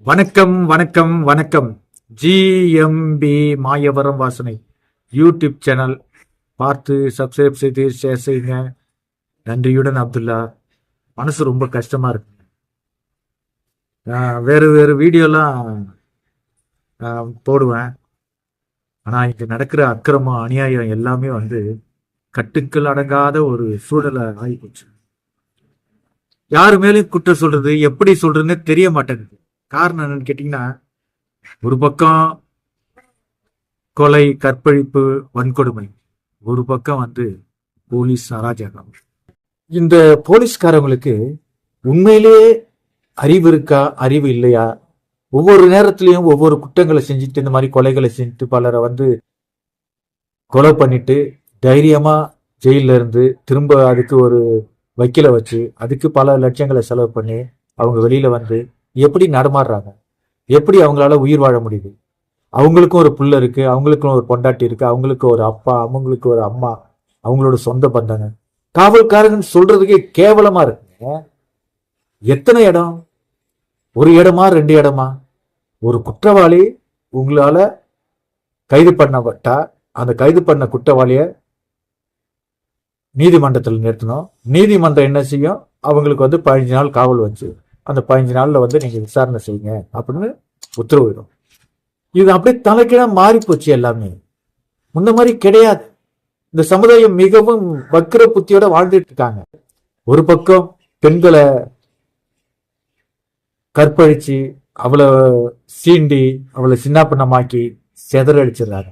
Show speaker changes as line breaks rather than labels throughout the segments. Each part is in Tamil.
வணக்கம் வணக்கம் வணக்கம். ஜிஎம்பி மாயவரம் வாசனை யூடியூப் சேனல் பார்த்து சப்ஸ்கிரைப் செய்து ஷேர் செய்யுங்க. நன்றியுடன் அப்துல்லா. மனசு ரொம்ப கஷ்டமா இருக்கு. வேறு வேறு வீடியோலாம் போடுவேன். ஆனால் இங்கே நடக்கிற அக்கிரமம் அநியாயம் எல்லாமே கட்டுக்கள் அடங்காத ஒரு சூழலை ஆகிப்போச்சு. யாரு மேலேயும் குற்றம் சொல்றது எப்படி சொல்றதுன்னு தெரிய மாட்டேங்குது. காரணம் என்னன்னு கேட்டீங்கன்னா, ஒரு பக்கம் கொலை, கற்பழிப்பு, வன்கொடுமை, ஒரு பக்கம் போலீஸ் அராஜகம். இந்த போலீஸ்காரங்களுக்கு உண்மையிலேயே அறிவு இருக்கா, அறிவு இல்லையா? ஒவ்வொரு நேரத்திலையும் ஒவ்வொரு குற்றங்களை செஞ்சுட்டு, இந்த மாதிரி கொலைகளை செஞ்சுட்டு பலரை கொலை பண்ணிட்டு தைரியமா ஜெயில இருந்து திரும்ப அதுக்கு ஒரு வக்கீல வச்சு அதுக்கு பல லட்சங்களை செலவு பண்ணி அவங்க வெளியில எப்படி நடமாடுறாங்க, எப்படி அவங்களால உயிர் வாழ முடியுது? அவங்களுக்கும் ஒரு புள்ள இருக்கு, அவங்களுக்கும் ஒரு பொண்டாட்டி இருக்கு, அவங்களுக்கு ஒரு அப்பா, அவங்களுக்கு ஒரு அம்மா, அவங்களோட சொந்த பந்தங்க. காவல்காரங்க சொல்றதுக்கே கேவலமா இருக்குங்க. எத்தனை இடம்? ஒரு இடமா, 2 இடமா? ஒரு குற்றவாளி உங்களால கைது பண்ணப்பட்டா அந்த கைது பண்ண குற்றவாளிய நீதிமன்றத்தில் நிறுத்தணும். நீதிமன்றம் என்ன செய்யும்? அவங்களுக்கு 15 நாள் காவல் வச்சு அந்த 15 நாள்ல நீங்க விசாரணை செய்யுங்க அப்படின்னு உத்தரவிடும். இது அப்படியே தலைக்கீழா மாறி போச்சு. எல்லாமே முன்ன மாதிரி கிடையாது. இந்த சமுதாயம் மிகவும் வக்கிர புத்தியோட வாழ்ந்துட்டு இருக்காங்க. ஒரு பக்கம் பெண்களை கற்பழிச்சு அவளை சீண்டி அவளை சின்னாப்பின்னமாக்கி செதறடிச்சிடுறாங்க.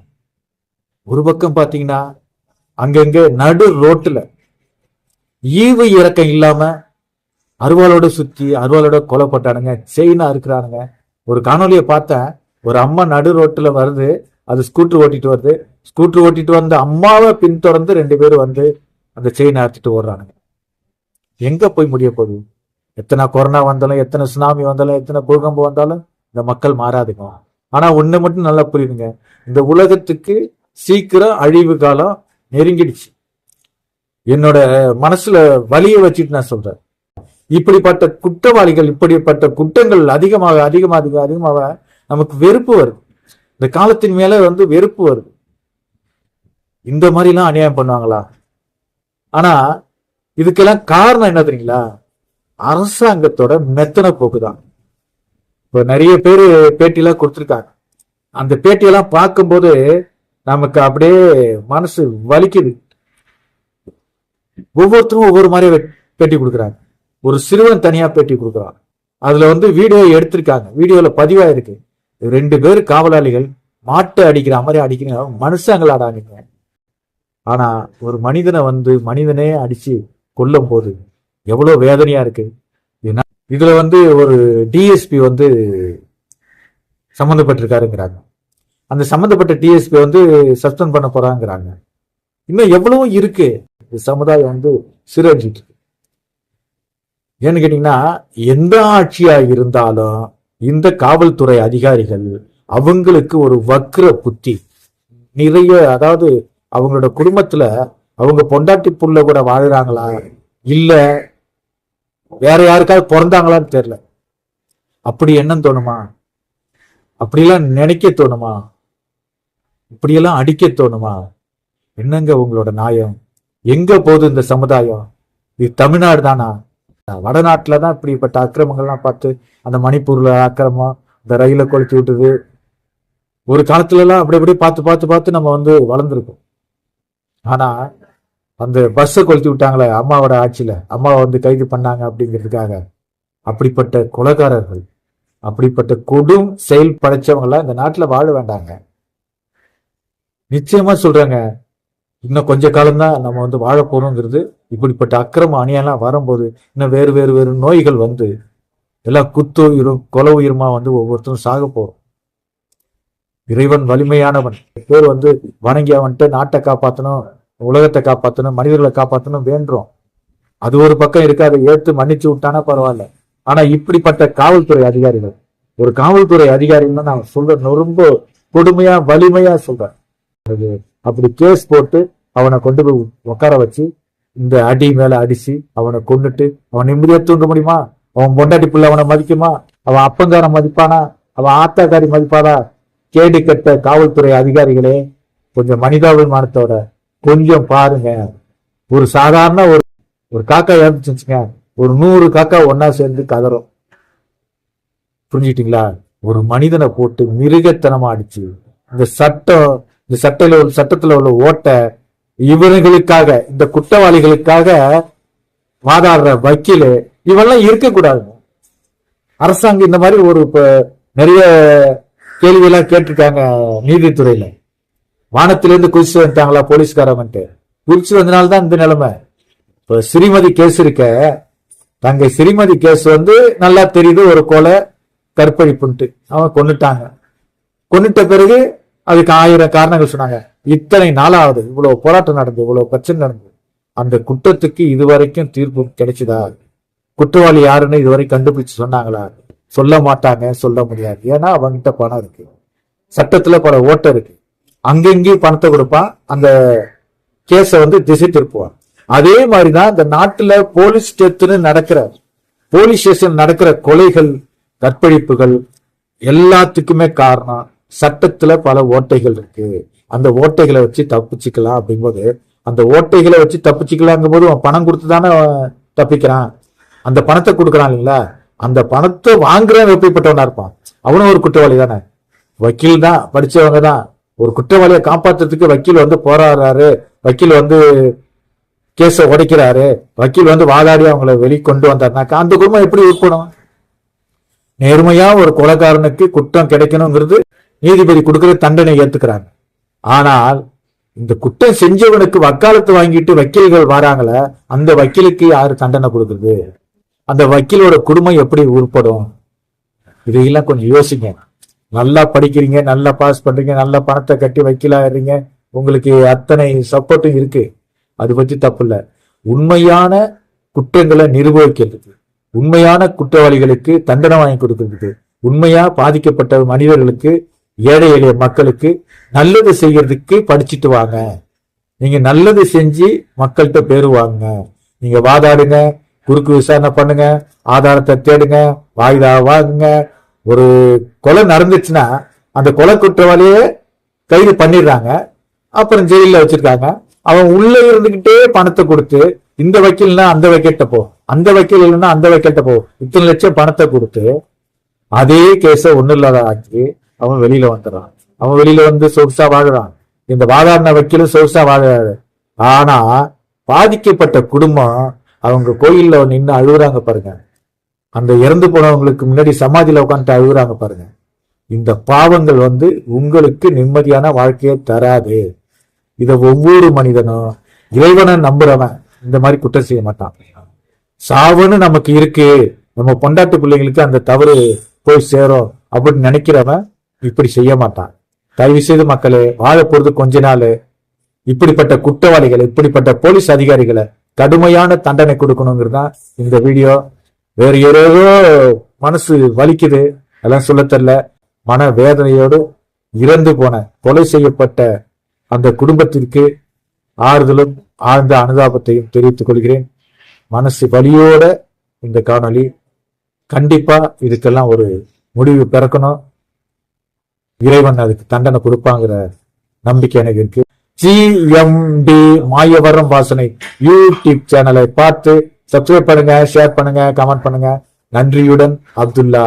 ஒரு பக்கம் பாத்தீங்கன்னா அங்கங்க நடு ரோட்டுல ஈவு இறக்கம் இல்லாம அருவாளோட சுத்தி அருவாளோட கொலைப்பட்டானுங்க, செயினா இருக்கிறானுங்க. ஒரு காணொலியை பார்த்தேன். ஒரு அம்மா நடு ரோட்டுல வருது, அது ஸ்கூட்டர் ஓட்டிட்டு வருது. ஸ்கூட்டர் ஓட்டிட்டு வந்த அம்மாவை பின்தொடர்ந்து 2 பேரும் அந்த செயினை அறுத்துட்டு ஓடுறானுங்க. எங்க போய் முடிய போகுது? எத்தனை கொரோனா வந்தாலும், எத்தனை சுனாமி வந்தாலும், எத்தனை பூகம்பம் வந்தாலும் இந்த மக்கள் மாறாதுங்க. ஆனா ஒண்ணு மட்டும் நல்லா புரியுதுங்க, இந்த உலகத்துக்கு சீக்கிரம் அழிவு காலம் நெருங்கிடுச்சு. என்னோட மனசுல வலியை வச்சுட்டு நான் சொல்றேன். இப்படிப்பட்ட குற்றவாளிகள், இப்படிப்பட்ட குற்றங்கள் அதிகமாக அதிகமாக அதிகமாக நமக்கு வெறுப்பு வருது. இந்த காலத்தின் மேல வெறுப்பு வருது. இந்த மாதிரி எல்லாம் அநியாயம் பண்ணுவாங்களா? ஆனா இதுக்கெல்லாம் காரணம் என்ன தெரியுங்களா? அரசாங்கத்தோட மெத்தன போக்குதான். இப்ப நிறைய பேரு பேட்டியெல்லாம் கொடுத்துருக்காங்க. அந்த பேட்டியெல்லாம் பார்க்கும்போது நமக்கு அப்படியே மனசு வலிக்குது. ஒவ்வொருத்தரும் ஒவ்வொரு மாதிரி பேட்டி கொடுக்குறாங்க. ஒரு சிறுவன் தனியா பேட்டி கொடுக்குறான். அதுல வீடியோ எடுத்திருக்காங்க, வீடியோல பதிவாயிருக்கு. 2 பேர் காவலாளிகள் மாட்டை அடிக்கிற மாதிரி அடிக்கிற மனுஷங்களாடா நீங்க. ஆனா ஒரு மனிதனை மனிதனே அடிச்சு கொல்லும் போது எவ்வளவு வேதனையா இருக்கு. இதுல ஒரு டிஎஸ்பி சம்பந்தப்பட்டிருக்காருங்கிறாங்க. அந்த சம்பந்தப்பட்ட டிஎஸ்பி சஸ்பெண்ட் பண்ண போறாங்கிறாங்க. இன்னும் எவ்வளவு இருக்கு. சமுதாயம் சிறஞ்சிட்டு. ஏன்னு கேட்டீங்கன்னா, எந்த ஆட்சியா இருந்தாலும் இந்த காவல்துறை அதிகாரிகள் அவங்களுக்கு ஒரு வக்ர புத்தி நிறைய. அதாவது அவங்களோட குடும்பத்துல அவங்க பொண்டாட்டி புள்ள கூட வாழுறாங்களா, இல்ல வேற யாருக்காவது பிறந்தாங்களான்னு தெரியல. அப்படி எண்ணம் தோணுமா? அப்படியெல்லாம் நினைக்க தோணுமா? இப்படியெல்லாம் அடிக்க தோணுமா? என்னங்க உங்களோட நியாயம்? எங்க போகுது இந்த சமுதாயம்? இது தமிழ்நாடு தானா? வடநாட்டுலதான் இப்படிப்பட்ட அக்கிரமங்கள்லாம் பார்த்து, அந்த மணிப்பூர்ல அக்கிரமம், இந்த ரயில கொளுத்தி விட்டுது. ஒரு காலத்துல எல்லாம் அப்படி அப்படி பார்த்து பார்த்து பார்த்து நம்ம வளர்ந்துருக்கோம். ஆனா அந்த பஸ்ஸை கொளுத்தி விட்டாங்களே அம்மாவோட ஆட்சியில, அம்மாவை கைது பண்ணாங்க அப்படிங்கிறதுக்காக. அப்படிப்பட்ட கொலைகாரர்கள், அப்படிப்பட்ட கொடும் செயல் படைச்சவங்க எல்லாம் இந்த நாட்டுல வாழ வேண்டாங்க. நிச்சயமா சொல்றாங்க, இன்னும் கொஞ்ச காலம்தான் நம்ம வாழ போறோங்கிறது. இப்படிப்பட்ட அக்கிரம அநியாயம் வரும்போது இன்னும் வேறு வேறு வேறு நோய்கள் எல்லாம் குத்து உயிரும் கொலை உயிருமா ஒவ்வொருத்தரும் சாக போறோம். இறைவன் வலிமையானவன். பேர் வணங்கி நாட்டை காப்பாற்றணும், உலகத்தை காப்பாற்றணும், மனிதர்களை காப்பாற்றணும் வேண்டுறோம். அது ஒரு பக்கம் இருக்கு. அதை ஏற்று மன்னிச்சு விட்டானா பரவாயில்ல. ஆனா இப்படிப்பட்ட காவல்துறை அதிகாரிகள், ஒரு காவல்துறை அதிகாரின்னு நான் சொல்றேன், ரொம்ப கொடுமையா வலிமையா சொல்றேன். அப்படி கேஸ் போட்டு அவனை கொண்டு போய் உட்கார வச்சு இந்த அடி மேல அடிச்சு அவனை கொண்டுட்டு அவன் நிம்மதியா தூங்க முடியுமா? அவன் பொண்டாட்டி புள்ள அவனை மதிக்குமா? அவன் அப்பங்காரன் மதிப்பானா? அவன் ஆத்தாக்காரி மதிப்பானா? கேடு கட்ட காவல்துறை அதிகாரிகளே, கொஞ்சம் மனிதாபிமானத்தோட கொஞ்சம் பாருங்க. ஒரு சாதாரண ஒரு காக்கா இறந்துச்சுங்க, ஒரு 100 காக்கா ஒன்னா சேர்ந்து கதறும். புரிஞ்சுக்கிட்டீங்களா? ஒரு மனிதனை போட்டு மிருகத்தனமா அடிச்சு இந்த சட்டத்துல உள்ள ஓட்ட இவர்களுக்காக, இந்த குற்றவாளிகளுக்காக வாதாடுற வக்கீல் இவெல்லாம் இருக்கக்கூடாது. அரசாங்கம் இந்த மாதிரி ஒரு நிறைய கேள்வி எல்லாம் கேட்டிருக்காங்க நீதித்துறையில. வானத்திலிருந்து குதிச்சு வந்துட்டாங்களா போலீஸ்காரன்ட்டு? குதிச்சு வந்தனால்தான் இந்த நிலைமை. இப்ப ஸ்ரீமதி கேஸ் இருக்க, தங்கை ஸ்ரீமதி கேஸ் நல்லா தெரியுது, ஒரு கொலை கற்பழிப்புன்ட்டு அவன் கொன்னுட்டாங்க. கொன்னுட்ட பிறகு அதுக்கு 1000 காரணங்கள் சொன்னாங்க. இத்தனை நாளாவது இவ்வளவு போராட்டம் நடந்து, இவ்வளவு பிரச்சனை நடந்து, அந்த குற்றத்துக்கு இதுவரைக்கும் தீர்ப்பு கிடைச்சதா? குற்றவாளி யாருன்னு இதுவரை கண்டுபிடிச்சு சொன்னாங்களா? சொல்ல மாட்டாங்க, சொல்ல முடியாது. ஏன்னா அவன்கிட்ட பணம் இருக்கு, சட்டத்துல பல ஓட்டம் இருக்கு. அங்கெங்கேயும் பணத்தை கொடுப்பான், அந்த கேஸ திசை திருப்புவான். அதே மாதிரிதான் இந்த நாட்டுல போலீஸ் ஸ்டேஷன் நடக்கிற கொலைகள், கற்பழிப்புகள் எல்லாத்துக்குமே காரணம் சட்டத்துல பல ஓட்டைகள் இருக்கு. அந்த ஓட்டைகளை வச்சு தப்பிச்சுக்கலாம் அப்படிங்கும்போது, அந்த ஓட்டைகளை வச்சு தப்பிச்சுக்கலாங்கும் போது அவன் பணம் கொடுத்துதானே தப்பிக்கிறான். அந்த பணத்தை கொடுக்கறான் இல்லைங்களா? அந்த பணத்தை வாங்குறவன் எப்படிப்பட்டவனா இருப்பான்? அவனும் ஒரு குற்றவாளி தானே. வக்கீல் தான், படிச்சவங்க தான். ஒரு குற்றவாளியை காப்பாற்றுறதுக்கு வக்கீல் போராடுறாரு, வக்கீல் கேஸ உடைக்கிறாரு, வக்கீல் வாதாடி அவங்கள வெளிக்கொண்டு வந்தாருனாக்கா அந்த குடும்பம் எப்படி உட்படும்? நேர்மையா ஒரு கொலைகாரனுக்கு குற்றம் கிடைக்கணுங்கிறது நீதிபதி கொடுக்கிற தண்டனை ஏத்துக்கிறாங்க. ஆனால் இந்த குற்றம் செஞ்சவனுக்கு வக்காலத்து வாங்கிட்டு வக்கீல்கள் வராங்கள, அந்த வக்கீலுக்கு யாரு தண்டனை கொடுக்குறது? அந்த வக்கீலோட குடும்பம் எப்படி உருப்படும்? இதையெல்லாம் கொஞ்சம் யோசிங்க. நல்லா படிக்கிறீங்க, நல்லா பாஸ் பண்றீங்க, நல்லா பணத்தை கட்டி வக்கீலாடுறீங்க, உங்களுக்கு அத்தனை சப்போர்ட்டும் இருக்கு, அது பற்றி தப்பு இல்லை. உண்மையான குற்றங்களை நிர்வகிக்கிறதுக்கு, உண்மையான குற்றவாளிகளுக்கு தண்டனை வாங்கி கொடுக்கறதுக்கு, உண்மையா பாதிக்கப்பட்ட மனிதர்களுக்கு, ஏழை எளிய மக்களுக்கு நல்லது செய்யறதுக்கு படிச்சுட்டு வாங்க. நீங்க நல்லது செஞ்சு மக்கள்கிட்ட பேரு வாங்க. நீங்க வாதாடுங்க, குறுக்கு விசாரணை பண்ணுங்க, ஆதாரத்தை தேடுங்க, வாய்தா வாங்குங்க. ஒரு கொலை நடந்துச்சுன்னா அந்த கொலை குற்றவாளியே கைது பண்ணிடுறாங்க, அப்புறம் ஜெயில வச்சிருக்காங்க. அவன் உள்ள இருந்துகிட்டே பணத்தை கொடுத்து, இந்த வக்கீல்னா அந்த வக்கீல்கிட்ட போ, அந்த வக்கீல் இல்லைன்னா அந்த வக்கீல்கிட்ட போ, இத்தனை லட்சம் பணத்தை கொடுத்து அதே கேஸ ஒண்ணு இல்லாத ஆக்கி அவன் வெளியில வந்துடுறான். அவன் வெளியில சொகுசா வாழுறான். இந்த வாதாடின வக்கீலும் சொகுசா வாழறாரு. ஆனா பாதிக்கப்பட்ட குடும்பம் அவங்க கோயில்ல நின்று அழுகுறாங்க பாருங்க. அந்த இறந்து போனவங்களுக்கு முன்னாடி சமாதியில உட்காந்துட்டு அழுகுறாங்க பாருங்க. இந்த பாவங்கள் உங்களுக்கு நிம்மதியான வாழ்க்கையை தராது. இத ஒவ்வொரு மனிதனும், இறைவனை நம்புறவன் இந்த மாதிரி குற்றம் செய்ய மாட்டான். சாவுன்னு நமக்கு இருக்கு, நம்ம பொண்டாட்டு பிள்ளைங்களுக்கு அந்த தவறு போய் சேரும் அப்படின்னு நினைக்கிறவன் இப்படி செய்ய மாட்டான். தயவு செய்து மக்களே, வாழ போறது கொஞ்ச நாள். இப்படிப்பட்ட குற்றவாளிகள், இப்படிப்பட்ட போலீஸ் அதிகாரிகளை கடுமையான தண்டனை கொடுக்கணுங்கிறதுதான் இந்த வீடியோ. வேற ஏதோ மனசு வலிக்குது, அதெல்லாம் சொல்ல தெரியல. மன வேதனையோடு இறந்து போன, கொலை செய்யப்பட்ட அந்த குடும்பத்திற்கு ஆறுதலும் ஆழ்ந்த அனுதாபத்தையும் தெரிவித்துக் கொள்கிறேன். மனசு வலியோட இந்த காணொளி. கண்டிப்பா இதுக்கெல்லாம் ஒரு முடிவு பிறக்கணும். இறைவன் அதுக்கு தண்டனை கொடுப்பாங்கிற நம்பிக்கை எனக்கு இருக்கு. ஜிஎம்டி மாயவரம் வாசனை யூடியூப் சேனலை பார்த்து சப்ஸ்கிரைப் பண்ணுங்க, ஷேர் பண்ணுங்க, கமெண்ட் பண்ணுங்க. நன்றியுடன் அப்துல்லா.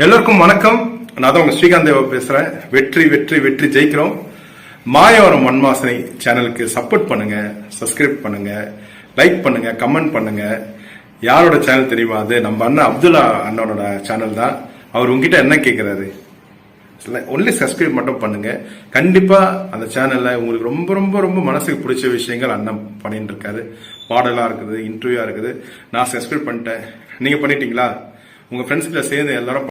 எல்லோருக்கும் வணக்கம். நான் தான் உங்க ஸ்ரீகாந்த் தேவா பேசுறேன். வெற்றி வெற்றி வெற்றி ஜெயிக்கிறோம். மாயவரம் மண்வாசனை சேனலுக்கு சப்போர்ட் பண்ணுங்க, சப்ஸ்கிரைப் பண்ணுங்க, லைக் பண்ணுங்க, கமெண்ட் பண்ணுங்க. யாரோட சேனல் தெரியுமா? அது நம்ம அண்ணன் அப்துல்லா அண்ணனோட சேனல் தான். அவர் உங்ககிட்ட என்ன கேட்கிறாரு? ஒன்லி சப்ஸ்கிரைப் மட்டும் பண்ணுங்க. கண்டிப்பா அந்த சேனல்ல உங்களுக்கு ரொம்ப ரொம்ப ரொம்ப மனசுக்கு பிடிச்ச விஷயங்கள் அண்ணன் பண்ணிட்டு இருக்காரு. பாடலா இருக்குது, இன்டர்வியூவா இருக்குது. நான் சப்ஸ்கிரைப் பண்ணிட்டேன், நீங்க பண்ணிட்டீங்களா? உங்க ஃப்ரெண்ட்ஸ் கிட்ட சேர்ந்து எல்லாரும்